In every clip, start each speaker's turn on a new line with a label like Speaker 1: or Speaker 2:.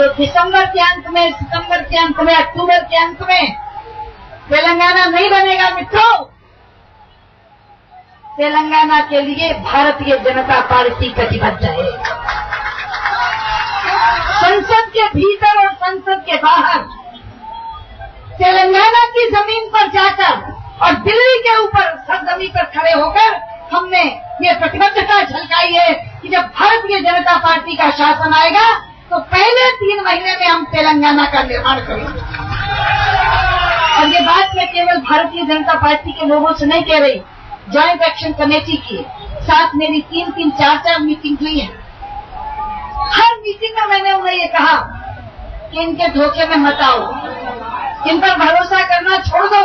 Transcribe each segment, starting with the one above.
Speaker 1: तो दिसंबर के अंत में, सितंबर के अंत में, अक्टूबर के अंत में तेलंगाना नहीं बनेगा मित्रों। तेलंगाना के लिए भारतीय जनता पार्टी प्रतिबद्ध है। संसद के भीतर और संसद के बाहर तेलंगाना की जमीन पर जाकर और दिल्ली के ऊपर सरजमी पर खड़े होकर हमने ये प्रतिबद्धता झलकाई है कि जब भारतीय जनता पार्टी का शासन आएगा तो पहले 3 महीने में हम तेलंगाना का निर्माण करेंगे। और ये बात मैं केवल भारतीय जनता पार्टी के लोगों से नहीं कह रही, ज्वाइंट एक्शन कमेटी की साथ मेरी 3-3, 4-4 मीटिंग हुई है। हर मीटिंग में मैंने उन्हें ये कहा कि इनके धोखे में मत आओ, इन पर भरोसा करना छोड़ दो।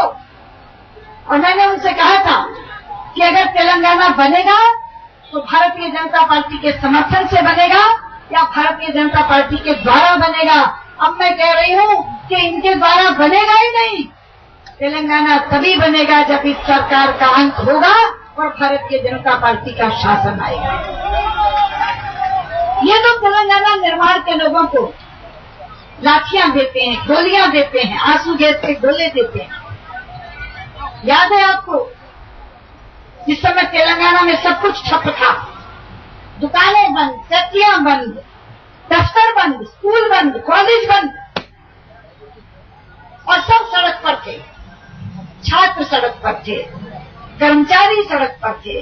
Speaker 1: और मैंने उनसे कहा था कि अगर तेलंगाना बनेगा तो भारतीय जनता पार्टी के समर्थन से बनेगा या भारतीय जनता पार्टी के द्वारा बनेगा। अब मैं कह रही हूँ कि इनके द्वारा बनेगा ही नहीं। तेलंगाना तभी बनेगा जब इस सरकार का अंत होगा और भारतीय जनता पार्टी का शासन आएगा। ये लोग तेलंगाना निर्माण के लोगों को लाठियां देते हैं, गोलियां देते हैं, आंसू गैस के गोले देते हैं। याद है आपको जिस समय तेलंगाना में सब कुछ ठप था, दुकानें बंद, फैक्ट्रियां बंद, दफ्तर बंद, स्कूल बंद, कॉलेज बंद और सब सड़क पर थे। छात्र सड़क पर थे, कर्मचारी सड़क पर थे,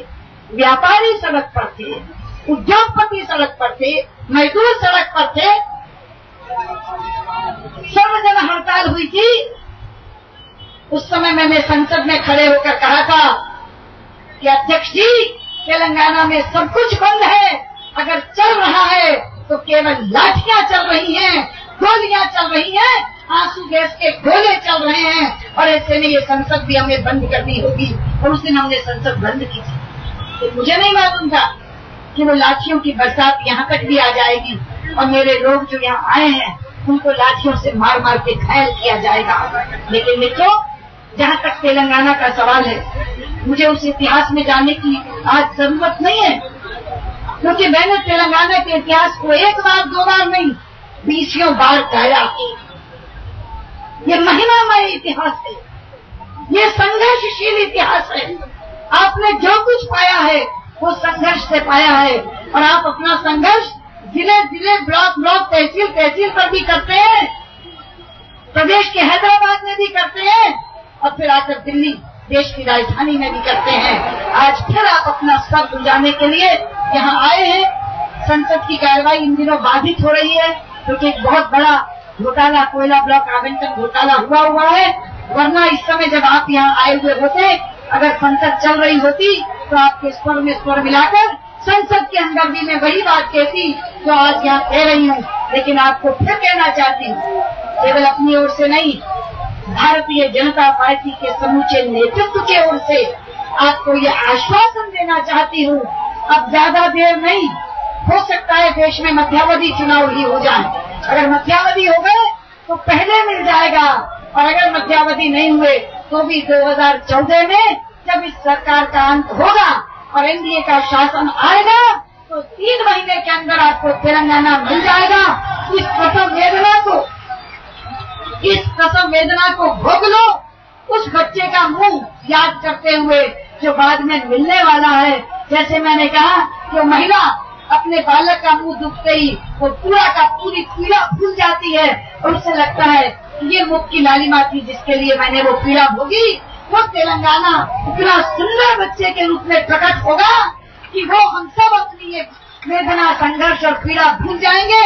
Speaker 1: व्यापारी सड़क पर थे, उद्योगपति सड़क पर थे, मजदूर सड़क पर थे। सर्वजन हड़ताल हुई थी। उस समय मैंने संसद में खड़े होकर कहा था कि अध्यक्ष जी, तेलंगाना में सब कुछ बंद है, अगर चल रहा है तो केवल लाठियां चल रही हैं, गोलियां चल रही हैं, आंसू गैस के गोले चल रहे हैं और ऐसे में ये संसद भी हमें बंद करनी होगी। और उस दिन हमने संसद बंद की थी। तो मुझे नहीं मालूम था कि वो लाठियों की बरसात यहाँ तक भी आ जाएगी और मेरे लोग जो यहाँ आए हैं उनको लाठियों से मार मार के घायल किया जाएगा। लेकिन मित्रों, जहाँ तक तेलंगाना का सवाल है, मुझे उस इतिहास में जाने की आज जरूरत नहीं है, क्योंकि मैंने तेलंगाना के इतिहास को 1 बार 2 बार नहीं 20 बार पढ़ा। ये महिमामय इतिहास है, ये संघर्षशील इतिहास है। आपने जो कुछ पाया है वो संघर्ष से पाया है और आप अपना संघर्ष जिले जिले, ब्लॉक ब्लॉक, तहसील तहसील पर भी करते हैं, प्रदेश के हैदराबाद में भी करते हैं और फिर आकर दिल्ली देश की राजधानी में भी करते हैं। आज फिर आप अपना स्तर बुझाने के लिए यहाँ आए हैं। संसद की कार्रवाई इन दिनों बाधित हो रही है क्योंकि एक बहुत बड़ा घोटाला, कोयला ब्लॉक आवंटन घोटाला हुआ है। वरना इस समय जब आप यहाँ आए हुए होते, अगर संसद चल रही होती तो आपके स्वर में स्वर मिलाकर संसद के अंदर भी मैं वही बात कहती जो आज यहाँ कह रही हूँ। लेकिन आपको फिर कहना चाहती हूँ, केवल अपनी ओर से नहीं, भारतीय जनता पार्टी के समूचे नेतृत्व की ओर से आपको ये आश्वासन देना चाहती हूँ, अब ज्यादा देर नहीं, हो सकता है देश में मध्यावधि चुनाव ही हो जाए। अगर मध्यावधि हो गए तो पहले मिल जाएगा और अगर मध्यावधि नहीं हुए तो भी 2014 में जब इस सरकार का अंत होगा और एनडीए का शासन आएगा तो 3 महीने के अंदर आपको तेलंगाना मिल जाएगा। इस प्रसव वेदना को भोग लो। उस बच्चे का मुंह याद करते हुए जो बाद में मिलने वाला है। जैसे मैंने कहा कि महिला अपने बालक का मुंह दुखते ही वो पूरा का पूरी पीड़ा भूल जाती है और उसे लगता है कि ये मुख की लालिमा थी जिसके लिए मैंने वो पीड़ा भोगी। वो तेलंगाना इतना सुंदर बच्चे के रूप में प्रकट होगा कि वो हम सब अपनी ये वेदना, संघर्ष और पीड़ा भूल जाएंगे।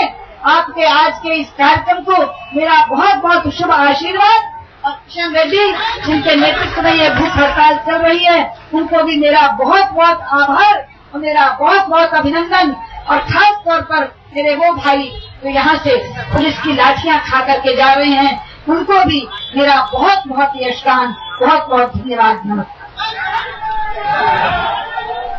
Speaker 1: आपके आज के इस कार्यक्रम को मेरा बहुत बहुत शुभ आशीर्वाद। और किशन रेड्डी जिनके नेतृत्व में ये भूख हड़ताल चल रही है, उनको भी मेरा बहुत बहुत आभार और मेरा बहुत बहुत अभिनंदन। और खास तौर पर मेरे वो भाई जो यहाँ से पुलिस की लाठियां खा करके जा रहे हैं, उनको भी मेरा बहुत बहुत यशगान, बहुत बहुत धन्यवाद। नमस्कार।